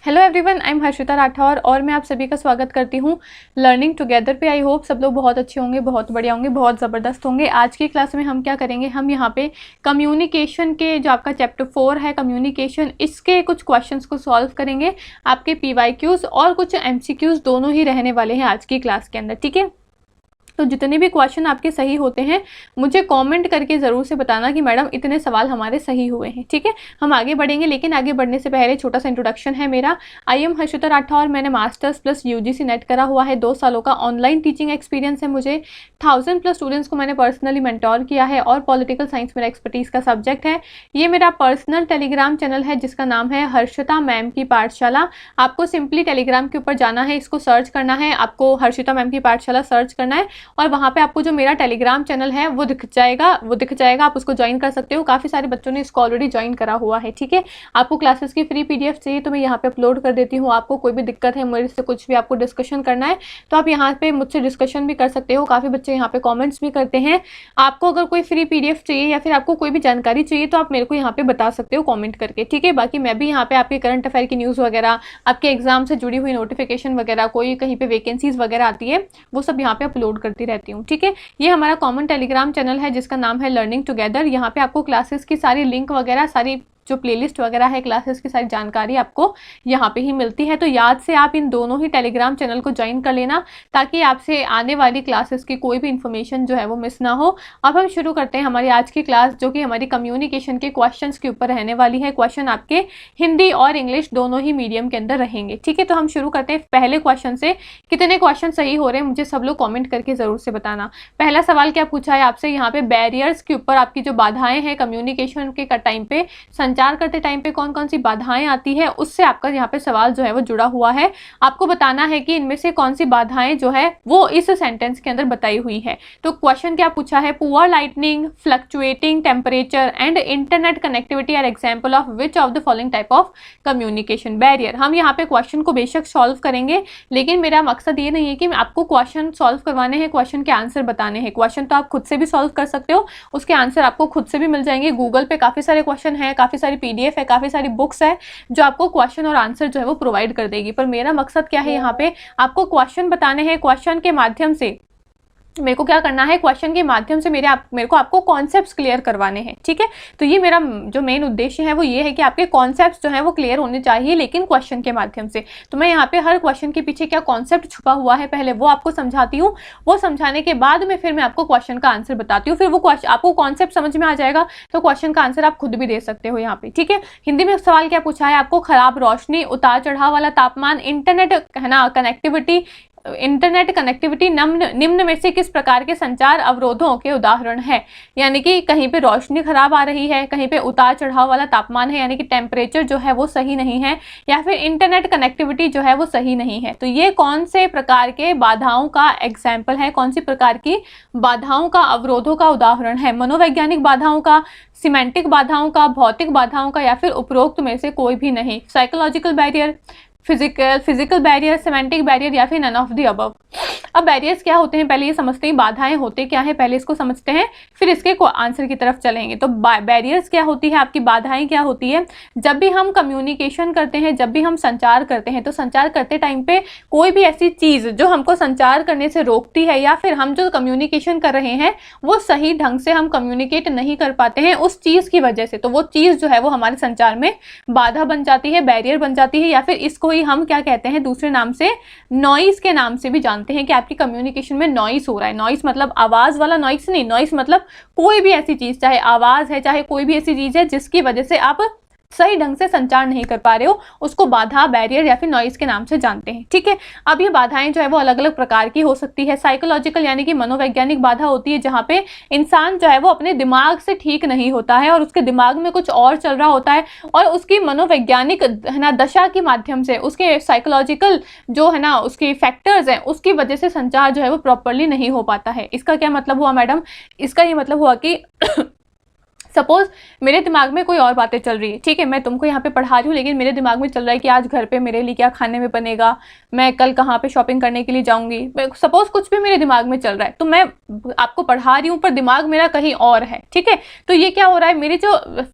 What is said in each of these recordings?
Hello everyone, I am Harshita Rathore और मैं आप सभी का स्वागत करती हूँ लर्निंग टुगेदर पे। आई होप सब लोग बहुत अच्छे होंगे, बहुत बढ़िया होंगे, बहुत ज़बरदस्त होंगे। आज की क्लास में हम क्या करेंगे, हम यहाँ पे कम्युनिकेशन के जो आपका चैप्टर 4 है कम्युनिकेशन, इसके कुछ क्वेश्चंस को सॉल्व करेंगे। आपके PYQs और कुछ MCQs दोनों ही रहने वाले हैं आज की क्लास के अंदर, ठीक है। तो जितने भी क्वेश्चन आपके सही होते हैं मुझे कमेंट करके ज़रूर से बताना कि मैडम इतने सवाल हमारे सही हुए हैं, ठीक है। हम आगे बढ़ेंगे, लेकिन आगे बढ़ने से पहले छोटा सा इंट्रोडक्शन है मेरा। I am Harshita Rathore. मैंने मास्टर्स प्लस UGC नेट करा हुआ है, 2 सालों का ऑनलाइन टीचिंग एक्सपीरियंस है मुझे। 1000+ स्टूडेंट्स को मैंने पर्सनली मेंटोर किया है और पॉलिटिकल साइंस मेरा एक्सपर्टीज़ का सब्जेक्ट है। ये मेरा पर्सनल टेलीग्राम चैनल है जिसका नाम है हर्षिता मैम की पाठशाला। आपको सिंपली टेलीग्राम के ऊपर जाना है, इसको सर्च करना है, आपको हर्षिता मैम की पाठशाला सर्च करना है और वहाँ पे आपको जो मेरा टेलीग्राम चैनल है वो दिख जाएगा, आप उसको ज्वाइन कर सकते हो। काफ़ी सारे बच्चों ने इसको ऑलरेडी ज्वाइन करा हुआ है, ठीक है। आपको क्लासेस की फ्री PDF चाहिए तो मैं यहाँ पे अपलोड कर देती हूँ। आपको कोई भी दिक्कत है, मेरे से कुछ भी आपको डिस्कशन करना है तो आप यहाँ पे मुझसे डिस्कशन भी कर सकते हो। काफ़ी बच्चे यहाँ पे कॉमेंट्स भी करते हैं। आपको अगर कोई फ्री PDF चाहिए या फिर आपको कोई भी जानकारी चाहिए तो आप मेरे को यहाँ पे बता सकते हो कॉमेंट करके, ठीक है। बाकी मैं भी यहाँ पे आपके करंट अफेयर की न्यूज़ वगैरह, आपके एग्जाम से जुड़ी हुई नोटिफिकेशन वगैरह, कोई कहीं पे वैकेंसीज वगैरह आती है वो सब यहाँ पे अपलोड करती रहती हूँ, ठीक है। ये हमारा कॉमन टेलीग्राम चैनल है जिसका नाम है लर्निंग टुगेदर। यहाँ पे आपको क्लासेस की सारी लिंक वगैरह, सारी जो प्लेलिस्ट वगैरह है क्लासेस की सारी जानकारी आपको यहाँ पे ही मिलती है। तो याद से आप इन दोनों ही टेलीग्राम चैनल को ज्वाइन कर लेना ताकि आपसे आने वाली क्लासेस की कोई भी इन्फॉर्मेशन जो है वो मिस ना हो। अब हम शुरू करते हैं हमारी आज की क्लास, जो कि हमारी कम्युनिकेशन के क्वेश्चंस के ऊपर रहने वाली है। क्वेश्चन आपके हिंदी और इंग्लिश दोनों ही मीडियम के अंदर रहेंगे, ठीक है। तो हम शुरू करते हैं पहले क्वेश्चन से। कितने क्वेश्चन सही हो रहे हैं मुझे सब लोग कॉमेंट करके ज़रूर से बताना। पहला सवाल क्या पूछा है आपसे, यहाँ पे बैरियर्स के ऊपर आपकी जो बाधाएं हैं कम्युनिकेशन के टाइम पे, संचार करते टाइम पे कौन कौन सी बाधाएं आती है, उससे आपका यहाँ पे सवाल जो है वो जुड़ा हुआ है। आपको बताना है कि इनमें से कौन सी बाधाएं जो है वो इस सेंटेंस के अंदर बताई हुई है। तो क्वेश्चन क्या पूछा है, poor lightning, fluctuating temperature and internet connectivity are example of which of the following type of communication barrier. हम यहाँ पे क्वेश्चन को बेशक सॉल्व करेंगे, लेकिन मेरा मकसद ये नहीं है कि आपको क्वेश्चन सॉल्व करवाने हैं, क्वेश्चन के आंसर बताने हैं। क्वेश्चन तो आप खुद से भी सॉल्व कर सकते हो, उसके आंसर आपको खुद से भी मिल जाएंगे। गूगल पे काफ़ी सारे क्वेश्चन है, काफ़ी सारी PDF है, काफ़ी सारी बुक्स है जो आपको क्वेश्चन और आंसर जो है वो प्रोवाइड कर देगी। पर मेरा मकसद क्या है, यहाँ पे आपको क्वेश्चन बताने हैं। क्वेश्चन के माध्यम से मेरे को क्या करना है, क्वेश्चन के माध्यम से मेरे को आपको कॉन्सेप्ट्स क्लियर करवाने हैं, ठीक है। तो ये मेरा जो मेन उद्देश्य है वो ये है कि आपके कॉन्सेप्ट्स जो है वो क्लियर होने चाहिए, लेकिन क्वेश्चन के माध्यम से। तो मैं यहाँ पे हर क्वेश्चन के पीछे क्या कॉन्सेप्ट छुपा हुआ है पहले वो आपको समझाती हूँ। वो समझाने के बाद में फिर मैं आपको क्वेश्चन का आंसर बताती हूँ। फिर वो आपको कॉन्सेप्ट समझ में आ जाएगा तो क्वेश्चन का आंसर आप खुद भी दे सकते हो यहाँ पे, ठीक है। हिंदी में सवाल क्या पूछा है आपको, खराब रोशनी, उतार चढ़ाव वाला तापमान, इंटरनेट है ना कनेक्टिविटी, निम्न में से किस प्रकार के संचार अवरोधों के उदाहरण है। यानी कि कहीं पे रोशनी खराब आ रही है, कहीं पे उतार चढ़ाव वाला तापमान है, यानी कि टेम्परेचर जो है वो सही नहीं है, या फिर इंटरनेट कनेक्टिविटी जो है वो सही नहीं है। तो ये कौन से प्रकार के बाधाओं का एग्जाम्पल है, कौन सी प्रकार की बाधाओं का, अवरोधों का उदाहरण है। मनोवैज्ञानिक बाधाओं का, सिमेंटिक बाधाओं का, भौतिक बाधाओं का, या फिर उपरोक्त में से कोई भी नहीं। Psychological barrier, physical barrier, semantic barrier, या फिर नन ऑफ द अबव। अब बैरियर्स क्या होते हैं पहले ये समझते हैं, बाधाएं होते क्या है पहले इसको समझते हैं, फिर इसके आंसर की तरफ चलेंगे। तो बैरियर्स क्या होती है, आपकी बाधाएं क्या होती है। जब भी हम कम्युनिकेशन करते हैं, जब भी हम संचार करते हैं, तो संचार करते टाइम पे कोई भी ऐसी चीज़ जो हमको संचार करने से रोकती है, या फिर हम जो कम्युनिकेशन कर रहे हैं वो सही ढंग से हम कम्युनिकेट नहीं कर पाते हैं उस चीज़ की वजह से, तो वो चीज़ जो है वो हमारे संचार में बाधा बन जाती है, बैरियर बन जाती है। या फिर इसको ही हम क्या कहते हैं, दूसरे नाम से नॉइस के नाम से भी जानते हैं कि आपकी कम्युनिकेशन में नॉइस हो रहा है। नॉइस मतलब आवाज वाला नॉइस नहीं, नॉइस मतलब कोई भी ऐसी चीज, चाहे आवाज है, चाहे कोई भी ऐसी चीज है जिसकी वजह से आप सही ढंग से संचार नहीं कर पा रहे हो, उसको बाधा, बैरियर या फिर नॉइस के नाम से जानते हैं, ठीक है। अब ये बाधाएं जो है वो अलग अलग प्रकार की हो सकती है। साइकोलॉजिकल यानी कि मनोवैज्ञानिक बाधा होती है जहाँ पे इंसान जो है वो अपने दिमाग से ठीक नहीं होता है और उसके दिमाग में कुछ और चल रहा होता है, और उसकी मनोवैज्ञानिक है ना दशा के माध्यम से, उसके साइकोलॉजिकल जो है ना उसकी फैक्टर्स हैं उसकी वजह से संचार जो है वो प्रॉपरली नहीं हो पाता है। इसका क्या मतलब हुआ मैडम, इसका ये मतलब हुआ कि सपोज मेरे दिमाग में कोई और बातें चल रही है, ठीक है, मैं तुमको यहाँ पे पढ़ा रही हूँ, लेकिन मेरे दिमाग में चल रहा है कि आज घर पे मेरे लिए क्या खाने में बनेगा, मैं कल कहाँ पे शॉपिंग करने के लिए जाऊंगी, सपोज कुछ भी मेरे दिमाग में चल रहा है, तो मैं आपको पढ़ा रही हूँ पर दिमाग मेरा कहीं और है, ठीक है। तो ये क्या हो रहा है, मेरी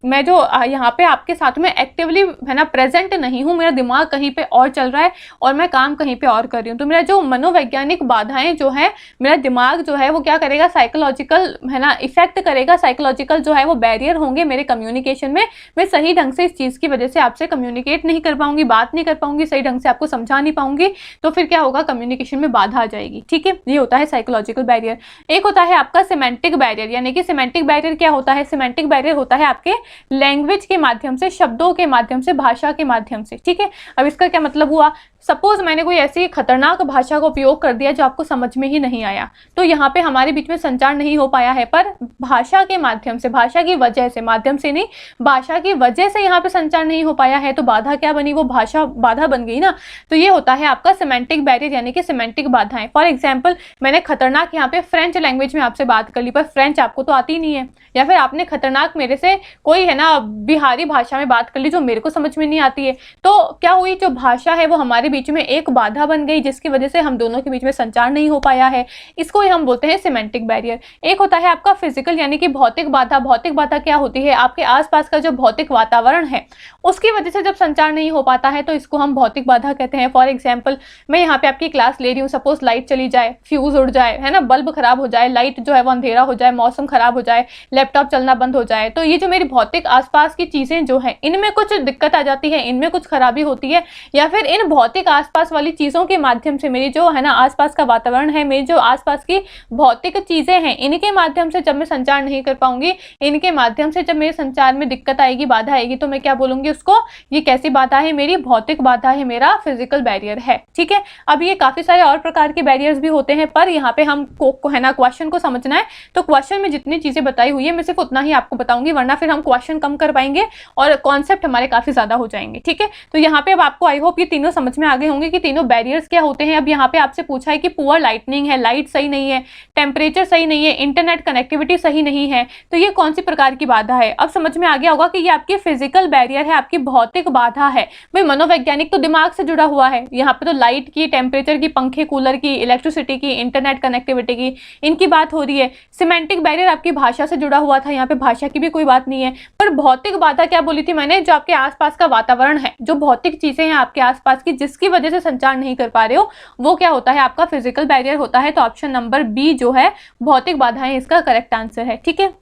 मैं जो यहाँ पे आपके साथ में एक्टिवली है ना प्रेजेंट नहीं हूँ, मेरा दिमाग कहीं पे और चल रहा है और मैं काम कहीं पे और कर रही हूँ। तो मेरा जो मनोवैज्ञानिक बाधाएं जो है, मेरा दिमाग जो है वो क्या करेगा, साइकोलॉजिकल है ना इफेक्ट करेगा, साइकोलॉजिकल जो है वो बैरियर होंगे मेरे कम्युनिकेशन में। मैं सही ढंग से इस चीज की वजह से आपसे कम्युनिकेट नहीं कर पाऊंगी, बात नहीं कर पाऊंगी, सही ढंग से आपको समझा नहीं पाऊंगी, तो फिर क्या होगा, कम्युनिकेशन में बाधा आ जाएगी, ठीक है। ये होता है साइकोलॉजिकल बैरियर। एक होता है आपका सिमेंटिक बैरियर, यानी कि सिमेंटिक बैरियर क्या होता है, सिमेंटिक बैरियर होता है आपके लैंग्वेज के माध्यम से, शब्दों के माध्यम से, भाषा के माध्यम से, ठीक है। अब इसका क्या मतलब हुआ, सपोज मैंने कोई ऐसी खतरनाक भाषा का उपयोग कर दिया जो आपको समझ में ही नहीं आया, तो यहाँ पे हमारे बीच में संचार नहीं हो पाया है, पर भाषा के माध्यम से, भाषा की वजह से, माध्यम से नहीं, भाषा की वजह से यहाँ पे संचार नहीं हो पाया है, तो बाधा क्या बनी, वो भाषा बाधा बन गई ना। तो ये होता है आपका सिमेंटिक बैरियर, यानी कि सिमेंटिक बाधाएं। फॉर एग्जाम्पल, मैंने खतरनाक यहाँ पे फ्रेंच लैंग्वेज में आपसे बात कर ली, पर फ्रेंच आपको तो आती नहीं है, या फिर आपने खतरनाक मेरे से कोई है ना बिहारी भाषा में बात कर ली जो मेरे को समझ में नहीं आती है, तो क्या हुई, जो भाषा है वो हमारे बीच में एक बाधा बन गई, जिसकी वजह से हम दोनों के बीच में संचार नहीं हो पाया है। इसको ही हम बोलते हैं सिमेंटिक बैरियर। एक होता है आपका फिजिकल, यानी कि भौतिक बाधा। भौतिक बाधा क्या होती है, आपके आसपास का जो भौतिक वातावरण है उसकी वजह से जब संचार नहीं हो पाता है तो इसको हम भौतिक बाधा कहते हैं। फॉर एग्जाम्पल, मैं यहाँ पे आपकी क्लास ले रही हूँ, सपोज लाइट चली जाए, फ्यूज उड़ जाए, है ना, बल्ब खराब हो जाए, लाइट जो है वो अंधेरा हो जाए, मौसम खराब हो जाए, लैपटॉप चलना बंद हो जाए, तो ये जो मेरी भौतिक आसपास की चीजें जो है इनमें कुछ दिक्कत आ जाती है, इनमें कुछ खराबी होती है, या फिर इन भौतिक आसपास वाली चीजों के माध्यम से मेरी जो है ना आसपास का वातावरण है, मेरी जो आसपास की भौतिक चीजें हैं, इनके माध्यम से जब मैं संचार नहीं कर पाऊंगी, इनके माध्यम से जब मेरे संचार में दिक्कत आएगी, बाधा आएगी, तो मैं क्या बोलूंगी उसको, ये कैसी बाधा है, मेरी भौतिक बाधा है, मेरा फिजिकल बैरियर है, ठीक है। अब ये काफी सारे और प्रकार के बैरियर्स भी होते हैं, पर यहाँ पे हम है ना क्वेश्चन को समझना है, तो क्वेश्चन में जितनी चीजें बताई हुई है मैं सिर्फ उतना ही आपको बताऊंगी, वरना फिर हम क्वेश्चन कम कर पाएंगे और कॉन्सेप्ट हमारे काफी ज्यादा हो जाएंगे, ठीक है। तो यहाँ पे अब आपको आई होप ये तीनों समझ में आ गए होंगे कि तीनों बैरियर्स क्या होते हैं। अब यहाँ पे आपसे पूछा है कि पुअर लाइटनिंग है, लाइट सही नहीं है, टेम्परेचर सही नहीं है, इंटरनेट कनेक्टिविटी सही नहीं है, तो ये कौन सी प्रकार की बाधा है। अब समझ में आ गया होगा कि ये आपकी फिजिकल बैरियर है, आपकी भौतिक बाधा है। भाई मनोवैज्ञानिक तो दिमाग से जुड़ा हुआ है, यहाँ पे तो लाइट की, टेम्परेचर की, पंखे कूलर की, इलेक्ट्रिसिटी की, इंटरनेट कनेक्टिविटी की, इनकी बात हो रही है। सिमेंटिक बैरियर आपकी भाषा से जुड़ा हुआ था, यहाँ पे भाषा की भी कोई बात नहीं है। पर भौतिक बाधा क्या बोली थी मैंने, जो आपके आसपास का वातावरण है, जो भौतिक चीजें हैं आपके आसपास की, जिसकी वजह से संचार नहीं कर पा रहे हो, वो क्या होता है, आपका फिजिकल बैरियर होता है। तो ऑप्शन नंबर बी जो है भौतिक बाधाएं, इसका करेक्ट आंसर है, ठीक है।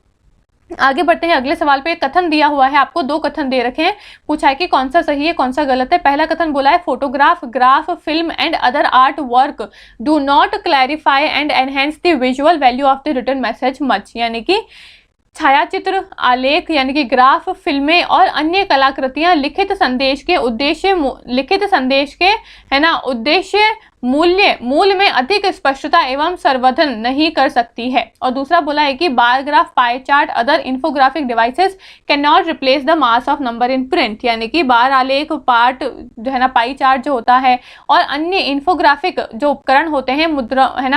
आगे बढ़ते हैं अगले सवाल पे। कथन दिया हुआ है, आपको दो कथन दे रखे हैं, पूछा है कि कौन सा सही है कौन सा गलत है। पहला कथन बोला है, photograph, graph, film and other art work do not clarify and enhance the visual value of the written message much, यानी कि छायाचित्र, आलेख यानी कि ग्राफ, फिल्में और अन्य कलाकृतियां लिखित संदेश के है ना उद्देश्य मूल में अधिक स्पष्टता एवं संवर्धन नहीं कर सकती है। और दूसरा बोला है कि bar graph, pie chart, other infographic devices can not replace the mass of number in print, यानी कि बार आलेख, पार्ट जो है ना, पाई चार्ट जो होता है, और अन्य इन्फोग्राफिक जो उपकरण होते हैं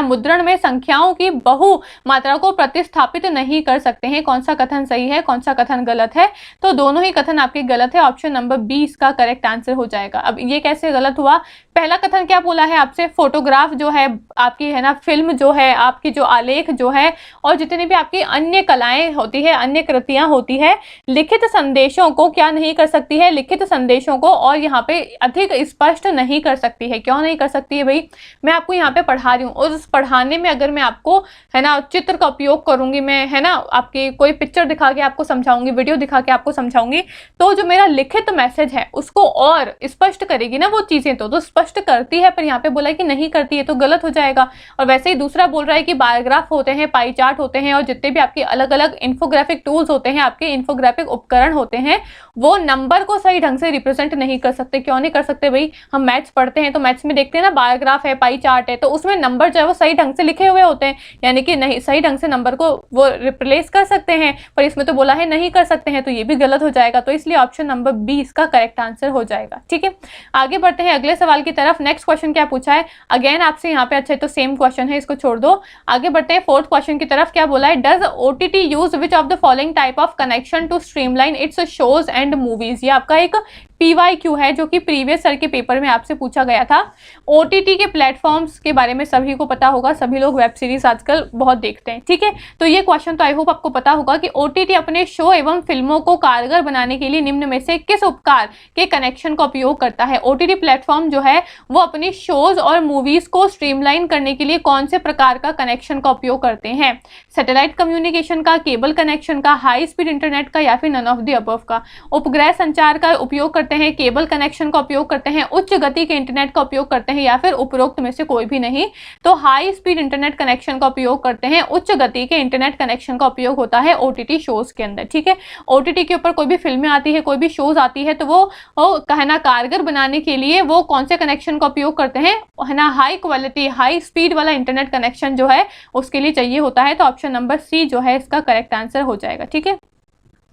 मुद्रण में संख्याओं की बहु मात्रा को प्रतिस्थापित नहीं कर सकते हैं। कौन सा कथन सही है कौन सा कथन गलत है, तो दोनों ही कथन आपके गलत है। ऑप्शन नंबर बी इसका करेक्ट आंसर हो जाएगा। अब ये कैसे गलत हुआ, पहला कथन क्या बोला है आपसे, फोटोग्राफ जो है आपकी है ना, फिल्म जो है आपकी, जो आलेख जो है, और जितनी भी आपकी अन्य कलाएं होती है, अन्य कृतियां होती है, लिखित संदेशों को क्या नहीं कर सकती है, लिखित संदेशों को और यहाँ पे अधिक स्पष्ट नहीं कर सकती है। क्यों नहीं कर सकती है भाई, मैं आपको यहाँ पे पढ़ा रही हूँ, और उस पढ़ाने में अगर मैं आपको है ना चित्र का उपयोग करूंगी, मैं है ना आपकी कोई पिक्चर दिखा के आपको समझाऊंगी, वीडियो दिखा के आपको समझाऊंगी, तो जो मेरा लिखित मैसेज है उसको और स्पष्ट करेगी ना वो चीजें, तो स्पष्ट करती है, पर यहाँ पे बोला है कि नहीं करती है, तो गलत हो जाएगा। और वैसे ही दूसरा बोल रहा है कि बायोग्राफ होते हैं, पाई चार्ट होते हैं, और जितने भी आपके अलग अलग इन्फोग्राफिक टूल्स होते हैं, आपके इन्फोग्राफिक उपकरण होते हैं, वो नंबर को सही ढंग से रिप्रेजेंट नहीं कर सकते। क्यों नहीं कर सकते भाई, हम मैथ्स पढ़ते हैं तो मैथ्स में देखते हैं ना, बायोग्राफ है, पाई चार्ट है, तो उसमें नंबर जो है वो सही ढंग से लिखे हुए होते हैं, यानी कि नहीं सही ढंग से नंबर को वो रिप्लेस कर सकते हैं, पर इसमें तो बोला है नहीं कर सकते हैं, तो ये भी गलत हो जाएगा। तो इसलिए ऑप्शन नंबर बी इसका करेक्ट आंसर हो जाएगा, ठीक है। आगे बढ़ते हैं अगले सवाल की तरफ। नेक्स्ट क्वेश्चन क्या पूछा पूछा है। अगेन आपसे यहाँ पे अच्छा है तो सेम क्वेश्चन है, इसको छोड़ दो। आगे बढ़ते हैं फोर्थ क्वेश्चन की तरफ। क्या बोला है, does OTT use which of the following type of connection to streamline its shows and movies. ये आपका एक PYQ है जो कि प्रीवियस ईयर के पेपर में आपसे पूछा गया था। OTT के प्लेटफॉर्म्स के बारे में सभी को पता होगा, सभी लोग वेब सीरीज आजकल बहुत देखते हैं, ठीक है। तो ये क्वेश्चन तो आई होप आपको पता होगा कि OTT अपने शो एवं फिल्मों को कारगर बनाने के लिए निम्न में से किस उपकार के कनेक्शन का उपयोग करता है। OTT प्लेटफॉर्म जो है वो अपनी शोज और मूवीज को स्ट्रीमलाइन करने के लिए कौन से प्रकार का कनेक्शन का उपयोग करते हैं। सैटेलाइट कम्युनिकेशन का, केबल कनेक्शन का, हाई स्पीड इंटरनेट का या फिर नन ऑफ द अबव का। उपग्रह संचार का उपयोग करते हैं, केबल कनेक्शन का उपयोग करते हैं, उच्च गति के इंटरनेट का उपयोग करते हैं या फिर उपरोक्त में से कोई भी नहीं। तो हाई स्पीड इंटरनेट कनेक्शन का उपयोग करते हैं, उच्च गति के इंटरनेट कनेक्शन का उपयोग होता है OTT शोज के अंदर, ठीक है। OTT के ऊपर कोई भी फिल्में आती है, कोई भी शोज आती है तो वो कहना कारगर बनाने के लिए वो कौन से कनेक्शन का उपयोग करते हैं, है ना, हाई क्वालिटी हाई स्पीड वाला इंटरनेट कनेक्शन जो है उसके लिए चाहिए होता है। तो ऑप्शन नंबर सी जो है इसका करेक्ट आंसर हो जाएगा, ठीक है।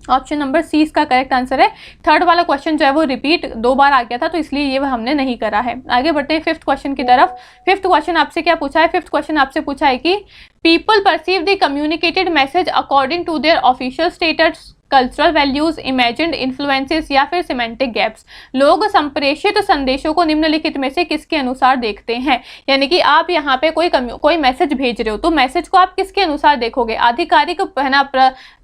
ऑप्शन नंबर सी इसका करेक्ट आंसर है। थर्ड वाला क्वेश्चन जो है वो रिपीट 2 बार आ गया था तो इसलिए ये हमने नहीं करा है। आगे बढ़ते हैं फिफ्थ क्वेश्चन की तरफ। फिफ्थ क्वेश्चन आपसे क्या पूछा है, फिफ्थ क्वेश्चन आपसे पूछा है कि people perceive the communicated message according to their official status, cultural values, imagined influences या फिर सिमेंटिक गैप्स। लोग संप्रेषित संदेशों को निम्नलिखित में से किसके अनुसार देखते हैं। यानी कि आप यहाँ पे कोई मैसेज भेज रहे हो तो मैसेज को आप किसके अनुसार देखोगे,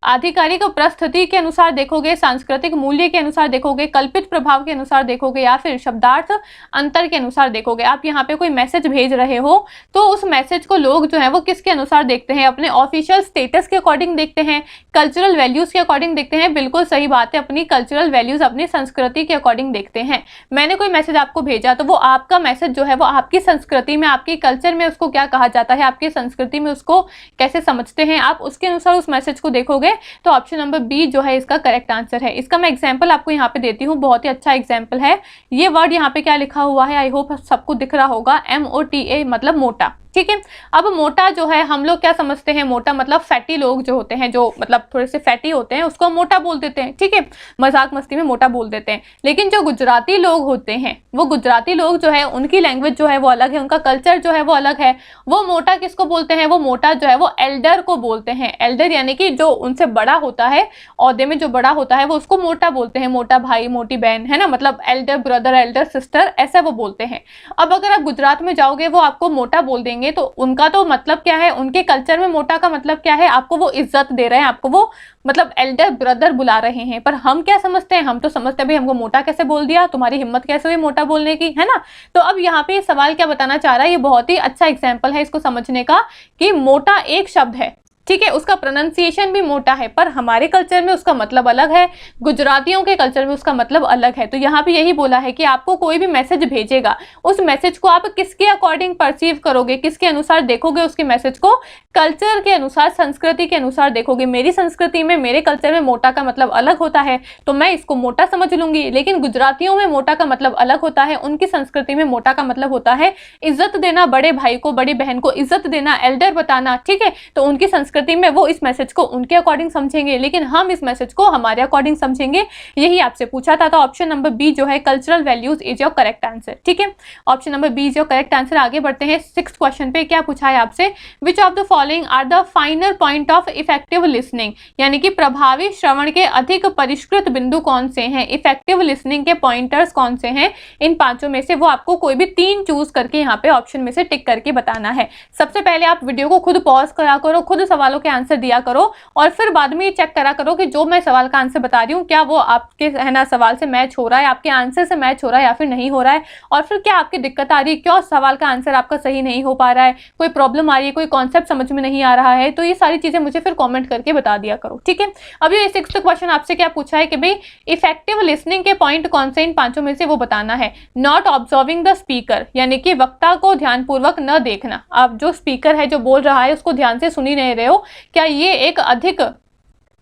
आधिकारिक प्रस्तुति के अनुसार देखोगे, सांस्कृतिक मूल्य के अनुसार देखोगे, कल्पित प्रभाव के अनुसार देखोगे या फिर शब्दार्थ अंतर के अनुसार देखोगे। आप यहाँ पे कोई मैसेज भेज रहे हो तो उस मैसेज को लोग जो है वो किसके अनुसार देखते हैं, अपने ऑफिशियल स्टेटस के अकॉर्डिंग देखते हैं, कल्चरल वैल्यूज के अकॉर्डिंग देखते हैं। बिल्कुल सही बात है, अपनी कल्चरल वैल्यूज अपनी संस्कृति के अकॉर्डिंग देखते हैं। मैंने कोई मैसेज आपको भेजा तो वो आपका मैसेज जो है वो आपकी संस्कृति में, आपकी कल्चर में उसको क्या कहा जाता है, आपकी संस्कृति में उसको कैसे समझते हैं, आप उसके अनुसार उस मैसेज को देखोगे। तो ऑप्शन नंबर बी जो है इसका करेक्ट आंसर है। इसका मैं एग्जांपल आपको यहाँ पे देती हूँ, बहुत ही अच्छा एग्जांपल है। ये वर्ड यहाँ पे क्या लिखा हुआ है, आई होप सबको दिख रहा होगा, MOTA मतलब मोटा, ठीक है। अब मोटा जो है हम लोग क्या समझते हैं, मोटा मतलब फैटी लोग जो होते हैं, जो मतलब थोड़े से फैटी होते हैं उसको मोटा बोल देते हैं, ठीक है, मजाक मस्ती में मोटा बोल देते हैं। लेकिन जो गुजराती लोग होते हैं, वो गुजराती लोग जो है उनकी लैंग्वेज जो है वो अलग है, उनका कल्चर जो है वो अलग है। वो मोटा किसको बोलते हैं, वो मोटा जो है वो एल्डर को बोलते हैं। एल्डर यानी कि जो उनसे बड़ा होता है, ओहदे में जो बड़ा होता है वो उसको मोटा बोलते हैं, मोटा भाई मोटी बहन, है ना, मतलब एल्डर ब्रदर एल्डर सिस्टर ऐसा वो बोलते हैं। अब अगर आप गुजरात में जाओगे वो आपको मोटा बोल देंगे तो उनका तो मतलब क्या है, उनके कल्चर में मोटा का मतलब क्या है, आपको वो इज्जत दे रहे हैं, आपको वो मतलब एल्डर ब्रदर बुला रहे हैं। पर हम क्या समझते हैं, हम तो समझते हैं भाई हमको मोटा कैसे बोल दिया, तुम्हारी हिम्मत कैसे हुई मोटा बोलने की, है ना। तो अब यहाँ पे सवाल क्या बताना चाह रहा है, ये बहुत ही अच्छा एग्जाम्पल है इसको समझने का कि मोटा एक शब्द है, ठीक है, उसका प्रोनाउंसिएशन भी मोटा है, पर हमारे कल्चर में उसका मतलब अलग है, गुजरातियों के कल्चर में उसका मतलब अलग है। तो यहाँ पे यही बोला है कि आपको कोई भी मैसेज भेजेगा, उस मैसेज को आप किसके अकॉर्डिंग परसीव करोगे, किसके अनुसार देखोगे उसके मैसेज को, कल्चर के अनुसार, संस्कृति के अनुसार देखोगे। मेरी संस्कृति में, मेरे कल्चर में मोटा का मतलब अलग होता है तो मैं इसको मोटा समझ लूंगी, लेकिन गुजरातियों में मोटा का मतलब अलग होता है, उनकी संस्कृति में मोटा का मतलब होता है इज्जत देना, बड़े भाई को बड़ी बहन को इज्जत देना, एल्डर बताना, ठीक है। तो उनकी संस्कृति में वो इस मैसेज को उनके अकॉर्डिंग समझेंगे, लेकिन हम इस मैसेज को हमारे अकॉर्डिंग समझेंगे। यही आपसे पूछा था। तो ऑप्शन नंबर बी जो है cultural values is your correct answer, ठीक है। Option number B is your correct answer. आगे बढ़ते हैं सिक्स्थ क्वेश्चन पे। क्या पूछा है आपसे, which of the following are the final point of effective listening, यानी कि प्रभावी श्रवण के अधिक परिष्कृत बिंदु कौन से हैं, इफेक्टिव लिसनिंग के पॉइंटर्स कौन से हैं। इन पांचों में से वो आपको कोई भी 3 चूज करके यहाँ पे ऑप्शन में से टिक करके बताना है। सबसे पहले आप वीडियो को खुद पॉज करा करो, खुद सवालों के आंसर दिया करो और फिर बाद में ये चेक करा करो कि जो मैं सवाल का आंसर बता रही हूँ क्या वो आपके, है ना, सवाल से मैच हो रहा है, आपके आंसर से मैच हो रहा है या फिर नहीं हो रहा है, और फिर क्या आपकी दिक्कत आ रही है, क्यों सवाल का आंसर आपका सही नहीं हो पा रहा है, कोई प्रॉब्लम आ रही है, कोई कॉन्सेप्ट समझ में नहीं आ रहा है। तो ये सारी चीजें मुझे फिर कॉमेंट करके बता दिया करो, ठीक है। अब ये सिक्स्थ क्वेश्चन आपसे क्या पूछा है कि भाई इफेक्टिव लिसनिंग के पॉइंट कौन से, इन पांचों में से वो बताना है। नॉट ऑब्जर्विंग द स्पीकर, यानी कि वक्ता को ध्यानपूर्वक न देखना, आप जो स्पीकर है जो बोल रहा है उसको ध्यान से सुन ही नहीं रहे हो, क्या ये एक अधिक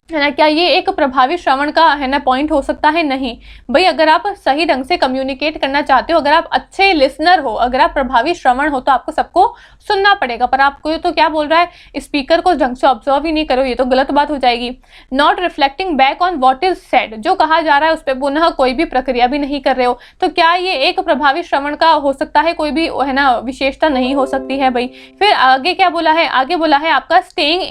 है ना, क्या ये एक प्रभावी श्रवण का है ना पॉइंट हो सकता है? नहीं भाई, अगर आप सही ढंग से कम्युनिकेट करना चाहते हो, अगर आप अच्छे लिसनर हो, अगर आप प्रभावी श्रवण हो, तो आपको सबको सुनना पड़ेगा। पर आपको तो क्या बोल रहा है, स्पीकर को ढंग से ऑब्जर्व ही नहीं करो, ये तो गलत बात हो जाएगी। Not reflecting back on what is said, जो कहा जा रहा है उस पर पुनः कोई भी प्रक्रिया भी नहीं कर रहे हो, तो क्या ये एक प्रभावी श्रवण का हो सकता है? कोई भी है ना विशेषता नहीं हो सकती है भाई। फिर आगे क्या बोला है, आगे बोला है आपका स्टेइंग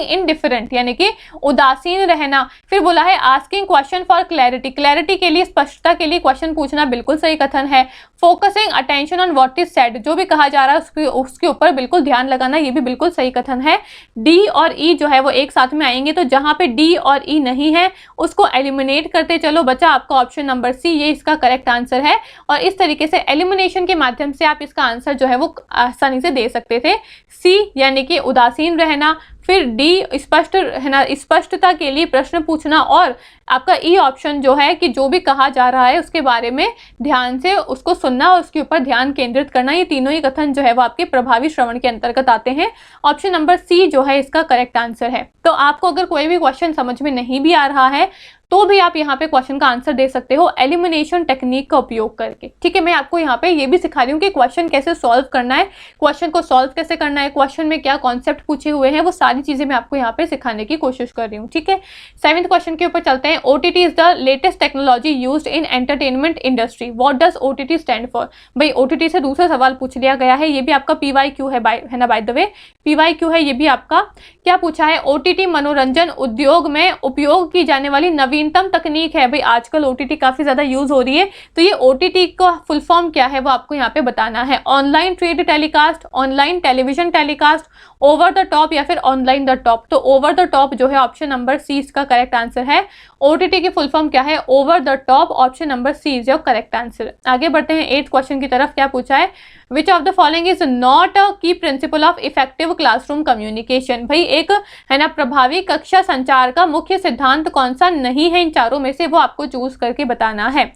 इनडिफरेंट, यानी कि उदासीन रहना। फिर बोला है asking question for clarity, clarity के लिए, स्पष्टता के लिए क्वेश्चन पूछना, बिल्कुल सही कथन है। Focusing attention on what is said, जो भी कहा जा रहा है उसके ऊपर बिल्कुल ध्यान लगाना, ये भी बिल्कुल सही कथन है। डी और ई जो है वो एक साथ में आएंगे, तो जहां पे डी और ई नहीं है उसको एलिमिनेट करते चलो। बचा आपका ऑप्शन नंबर सी, ये इसका करेक्ट आंसर है। और इस तरीके से एलिमिनेशन के माध्यम से आप इसका आंसर जो है वो आसानी से दे सकते थे। सी यानी कि उदासीन रहना, फिर डी स्पष्ट है ना, स्पष्टता के लिए प्रश्न पूछना, और आपका ई ऑप्शन जो है कि जो भी कहा जा रहा है उसके बारे में ध्यान से उसको सुनना और उसके ऊपर ध्यान केंद्रित करना। ये तीनों ही कथन जो है वो आपके प्रभावी श्रवण के अंतर्गत आते हैं। ऑप्शन नंबर सी जो है इसका करेक्ट आंसर है। तो आपको अगर कोई भी क्वेश्चन समझ में नहीं भी आ रहा है तो भी आप यहाँ पे क्वेश्चन का आंसर दे सकते हो एलिमिनेशन टेक्निक का उपयोग करके। ठीक है, मैं आपको यहाँ पे ये भी सिखा रही हूँ कि क्वेश्चन कैसे सॉल्व करना है, क्वेश्चन को सॉल्व कैसे करना है, क्वेश्चन में क्या कॉन्सेप्ट पूछे हुए हैं, वो सारी चीजें मैं आपको यहाँ पे सिखाने की कोशिश कर रही हूँ। ठीक है, 7th क्वेश्चन के ऊपर चलते हैं। OTT is the latest technology used in entertainment industry, what does OTT stand for. भाई OTT से दूसरा सवाल पूछ लिया गया है, ये भी आपका PYQ है ना, बाय द वे PYQ है ये भी आपका। क्या पूछा है, OTT मनोरंजन उद्योग में उपयोग की जाने वाली नवीनतम तकनीक है। भाई आजकल OTT काफी ज्यादा यूज हो रही है, तो ये OTT का फुल फॉर्म क्या है वो आपको यहाँ पे बताना है। Online trade telecast, online television telecast, over the top या फिर ऑनलाइन द टॉप। तो ओवर द टॉप जो है ऑप्शन नंबर सी इसका करेक्ट आंसर है। OTT की फुल फॉर्म क्या है, over the top, option number C is your correct answer. आगे बढ़ते हैं 8th क्वेश्चन की तरफ। क्या पूछा है, which of the following is not a key principle of effective classroom communication. भाई एक है ना प्रभावी कक्षा संचार का मुख्य सिद्धांत कौन सा नहीं है इन चारों में से, वो आपको चूज करके बताना है।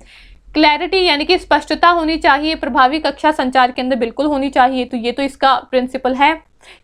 क्लैरिटी यानी कि स्पष्टता होनी चाहिए, प्रभावी कक्षा संचार के अंदर बिल्कुल होनी चाहिए, तो ये तो इसका प्रिंसिपल है।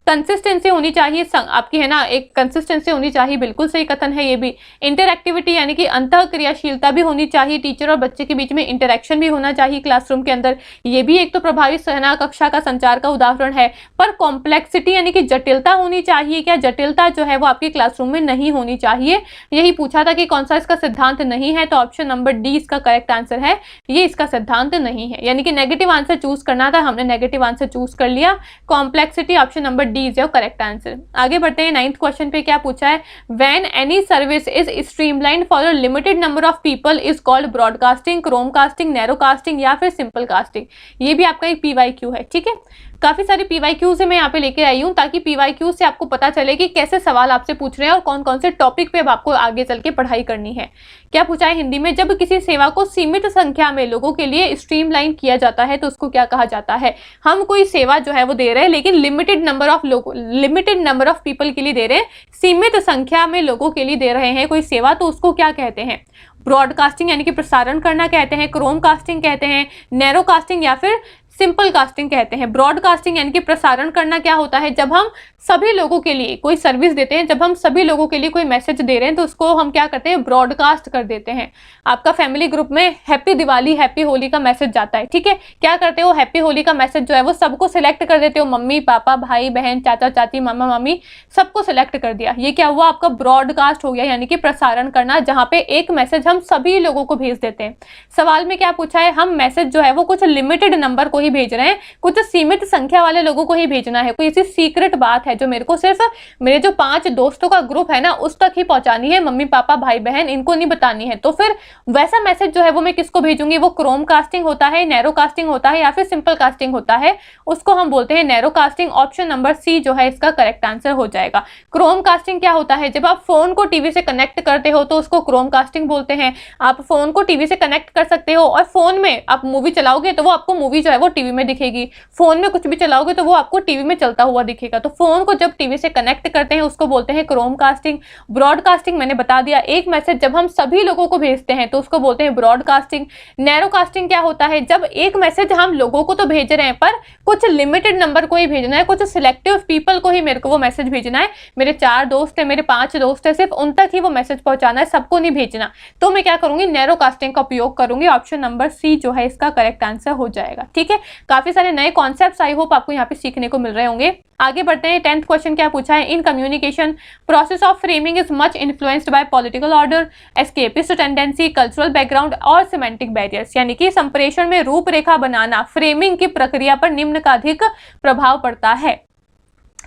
कंसिस्टेंसी होनी चाहिए आपकी है ना, एक कंसिस्टेंसी होनी चाहिए, बिल्कुल सही कथन है ये भी। इंटरएक्टिविटी यानी कि अंतः क्रियाशीलता भी होनी चाहिए, टीचर और बच्चे के बीच में इंटरेक्शन भी होना चाहिए क्लासरूम के अंदर, ये भी एक तो प्रभावी सहना कक्षा का संचार का उदाहरण है। पर कॉम्प्लेक्सिटी यानी कि जटिलता होनी चाहिए, क्या जटिलता जो है वो आपके क्लासरूम में नहीं होनी चाहिए, यही पूछा था कि कौन सा इसका सिद्धांत नहीं है, तो ऑप्शन नंबर डी इसका करेक्ट आंसर है, ये इसका सिद्धांत नहीं है। यानी कि नेगेटिव आंसर चूज करना था, हमने नेगेटिव आंसर चूज कर लिया। Complexity option number D is your correct answer. आगे बढ़ते हैं 9th क्वेश्चन पे। क्या पूछा है, when any service is streamlined for a limited number of people is called broadcasting, chromecasting, narrowcasting या फिर सिंपल कास्टिंग। ये भी आपका एक PYQ है। ठीक है, काफी सारी PYQ से मैं यहाँ पे लेके आई हूँ ताकि PYQ से आपको पता चले कि कैसे सवाल आपसे पूछ रहे हैं और कौन कौन से टॉपिक पे अब आपको आगे चल के पढ़ाई करनी है। क्या पूछा है हिंदी में, जब किसी सेवा को सीमित संख्या में लोगों के लिए स्ट्रीमलाइन किया जाता है तो उसको क्या कहा जाता है। हम कोई सेवा जो है वो दे रहे हैं लेकिन लिमिटेड नंबर ऑफ पीपल के लिए दे रहे हैं, सीमित संख्या में लोगों के लिए दे रहे हैं कोई सेवा, तो उसको क्या कहते हैं। ब्रॉडकास्टिंग यानी कि प्रसारण करना कहते हैं, क्रोमकास्टिंग कहते हैं, नैरोकास्टिंग या फिर सिंपल कास्टिंग कहते हैं। ब्रॉडकास्टिंग यानी कि प्रसारण करना क्या होता है, जब हम सभी लोगों के लिए कोई सर्विस देते हैं, जब हम सभी लोगों के लिए कोई मैसेज दे रहे हैं तो उसको हम क्या करते हैं, ब्रॉडकास्ट कर देते हैं। आपका फैमिली ग्रुप में हैप्पी दिवाली हैप्पी होली का मैसेज जाता है, ठीक है, क्या करते हो, हैप्पी होली का मैसेज जो है वो सबको सिलेक्ट कर देते हो, मम्मी पापा भाई बहन चाचा चाची मामा मामी सबको सिलेक्ट कर दिया, ये क्या हुआ, आपका ब्रॉडकास्ट हो गया, यानी कि प्रसारण करना, जहाँ पे एक मैसेज हम सभी लोगों को भेज देते हैं। सवाल में क्या पूछा है, हम मैसेज जो है वो कुछ लिमिटेड नंबर को ही भेज रहे हैं, कुछ सीमित संख्या वाले लोगों को ही भेजना है, कोई ऐसी सीक्रेट बात है जो मेरे को सिर्फ मेरे जो 5 दोस्तों का ग्रुप है ना उस तक ही पहुंचानी है, मम्मी पापा भाई बहन इनको नहीं बतानी है, तो फिर वैसा मैसेज जो है वो मैं किसको भेजूंगी, वो क्रोम कास्टिंग होता है, नैरो कास्टिंग होता है या फिर सिंपल कास्टिंग होता है, उसको हम बोलते हैं narrow casting. Option number C जो है इसका करेक्ट आंसर हो जाएगा। क्रोम कास्टिंग क्या होता है, जब आप फोन को टीवी से कनेक्ट करते हो तो उसको क्रोम कास्टिंग बोलते हैं। आप फोन को टीवी से कनेक्ट कर सकते हो और फोन में आप मूवी चलाओगे तो वो आपको मूवी जो है वो टीवी में दिखेगी, फोन में कुछ भी चलाओगे तो वो आपको टीवी में चलता हुआ दिखेगा। तो फोन को जब टीवी से कनेक्ट करते हैं उसको बोलते हैं क्रोमकास्टिंग। ब्रॉडकास्टिंग मैंने बता दिया, एक मैसेज जब हम सभी लोगों को भेजते हैं तो उसको बोलते हैं ब्रॉडकास्टिंग। नैरोकास्टिंग क्या होता है, जब एक मैसेज हम लोगों को तो भेज रहे हैं पर कुछ लिमिटेड नंबर को ही भेजना है, कुछ सिलेक्टिव पीपल को ही मेरे को वो मैसेज भेजना है, मेरे 4 दोस्त है, मेरे 5 दोस्त है, सिर्फ उन तक ही वो मैसेज पहुंचाना है, सबको नहीं भेजना। तो मैं क्या करूंगी, नैरोकास्टिंग का उपयोग करूंगी। ऑप्शन नंबर सी जो है इसका करेक्ट आंसर हो जाएगा। ठीक है, काफी सारे नए कॉन्सेप्ट्स आई होप आपको यहाँ पे सीखने को मिल रहे होंगे। आगे बढ़ते हैं। 10th क्वेश्चन क्या पूछा है, in communication process of framing is much influenced by political order, escapist tendency, cultural background और सिमेंटिक बैरियर्स। यानी कि संप्रेषण में रूपरेखा बनाना, फ्रेमिंग की प्रक्रिया पर निम्न का अधिक प्रभाव पड़ता है।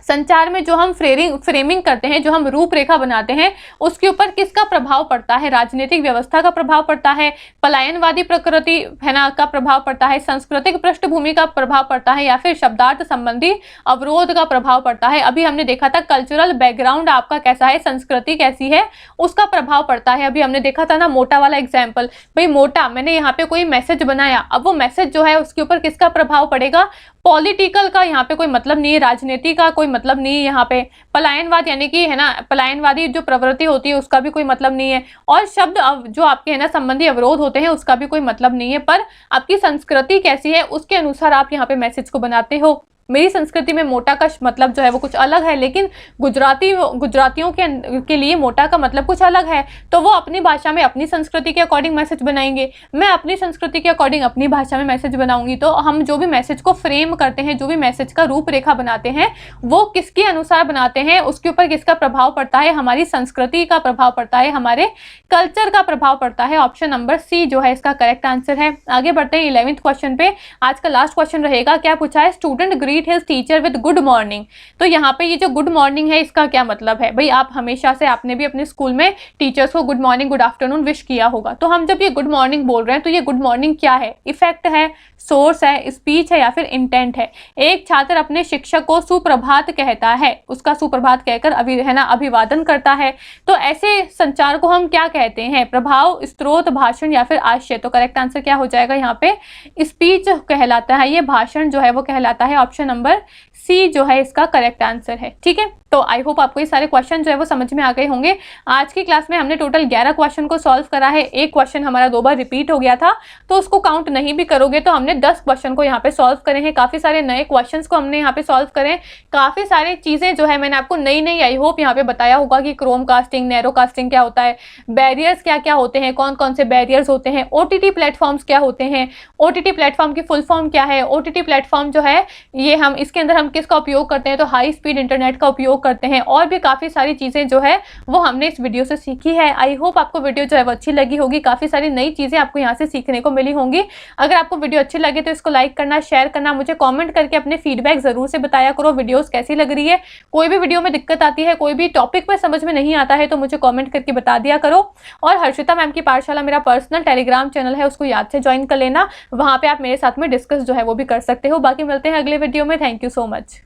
संचार में जो हम फ्रेमिंग करते हैं, जो हम रूपरेखा बनाते हैं, उसके ऊपर किसका प्रभाव पड़ता है, राजनीतिक व्यवस्था का प्रभाव पड़ता है, पलायनवादी प्रकृति है ना का प्रभाव पड़ता है, सांस्कृतिक पृष्ठभूमि का प्रभाव पड़ता है, या फिर शब्दार्थ संबंधी अवरोध का प्रभाव पड़ता है। अभी हमने देखा था कल्चरल बैकग्राउंड आपका कैसा है, संस्कृति कैसी है, उसका प्रभाव पड़ता है। अभी हमने देखा था ना मोटा वाला एग्जाम्पल, भाई मोटा, मैंने यहाँ पे कोई मैसेज बनाया, अब वो मैसेज जो है उसके ऊपर किसका प्रभाव पड़ेगा, पॉलिटिकल का यहाँ पे कोई मतलब नहीं है, राजनीति का कोई मतलब नहीं है यहाँ पे। पलायनवाद यानी कि है ना पलायनवादी जो प्रवृत्ति होती है उसका भी कोई मतलब नहीं है, और शब्द जो आपके है ना संबंधी अवरोध होते हैं उसका भी कोई मतलब नहीं है। पर आपकी संस्कृति कैसी है उसके अनुसार आप यहाँ पे मैसेज को बनाते हो। मेरी संस्कृति में मोटा का मतलब जो है वो कुछ अलग है, लेकिन गुजरातियों के लिए मोटा का मतलब कुछ अलग है, तो वो अपनी भाषा में अपनी संस्कृति के अकॉर्डिंग मैसेज बनाएंगे, मैं अपनी संस्कृति के अकॉर्डिंग अपनी भाषा में मैसेज बनाऊंगी। तो हम जो भी मैसेज को फ्रेम करते हैं, जो भी मैसेज का रूपरेखा बनाते हैं, वो किसके अनुसार बनाते हैं, उसके ऊपर किसका प्रभाव पड़ता है, हमारी संस्कृति का प्रभाव पड़ता है, हमारे कल्चर का प्रभाव पड़ता है। ऑप्शन नंबर सी जो है इसका करेक्ट आंसर है। आगे बढ़ते हैं 11th क्वेश्चन पे। आज का लास्ट क्वेश्चन रहेगा। क्या पूछा है, student greet his teacher with good morning. तो यहाँ पे ये जो गुड मॉर्निंग है इसका क्या मतलब है, भाई आप हमेशा से आपने भी अपने स्कूल में टीचर्स को good morning good afternoon wish किया होगा। तो हम जब ये गुड मॉर्निंग बोल रहे हैं तो ये गुड मॉर्निंग क्या है, इफेक्ट है, सोर्स है, स्पीच है, या फिर इंटेंट है। एक छात्र अपने शिक्षक को सुप्रभात कहता है, उसका सुप्रभात कहकर अभिवादन करता है। तो ऐसे संचार को हम क्या कहते हैं, प्रभाव, स्त्रोत, भाषण या फिर आशय। तो करेक्ट आंसर क्या हो जाएगा यहाँ पे, स्पीच कहलाता है, ये भाषण जो है वो कहलाता है। ऑप्शन नंबर सी जो है इसका करेक्ट आंसर है। ठीक है, तो आई होप आपको ये सारे क्वेश्चन जो है वो समझ में आ गए होंगे। आज की क्लास में हमने टोटल 11 क्वेश्चन को सॉल्व करा है। एक क्वेश्चन हमारा 2 बार रिपीट हो गया था, तो उसको काउंट नहीं भी करोगे तो हमने 10 क्वेश्चन को यहाँ पे सॉल्व करे हैं। काफी सारे नए क्वेश्चंस को हमने यहाँ पे सॉल्व करे। काफी सारी चीजें जो है मैंने आपको नई आई होप यहाँ पे बताया होगा कि क्रोम कास्टिंग, नैरो कास्टिंग क्या होता है, बैरियर्स क्या क्या होते हैं, कौन कौन से बैरियर्स होते हैं, OTT प्लेटफॉर्म्स क्या होते हैं, OTT प्लेटफॉर्म की फुल फॉर्म क्या है। OTT प्लेटफॉर्म जो है ये हम इसके अंदर हम किसका उपयोग करते हैं, तो हाई स्पीड इंटरनेट का उपयोग करते हैं। और भी काफी सारी चीजें जो है वो हमने इस वीडियो से सीखी है। आई होप आपको वीडियो जो है वो अच्छी लगी होगी, काफी सारी नई चीजें आपको यहाँ से सीखने को मिली होंगी। अगर आपको वीडियो अच्छी लगे तो इसको लाइक करना, शेयर करना, मुझे कमेंट करके अपने फीडबैक जरूर से बताया करो, वीडियोस कैसी लग रही है। कोई भी वीडियो में दिक्कत आती है, कोई भी टॉपिक में समझ में नहीं आता है तो मुझे कमेंट करके बता दिया करो। और हर्षिता मैम की पाठशाला मेरा पर्सनल टेलीग्राम चैनल है, उसको याद से ज्वाइन कर लेना, वहां पे आप मेरे साथ में डिस्कस जो है वो भी कर सकते हो। बाकी मिलते हैं अगले वीडियो में। Thank you so much.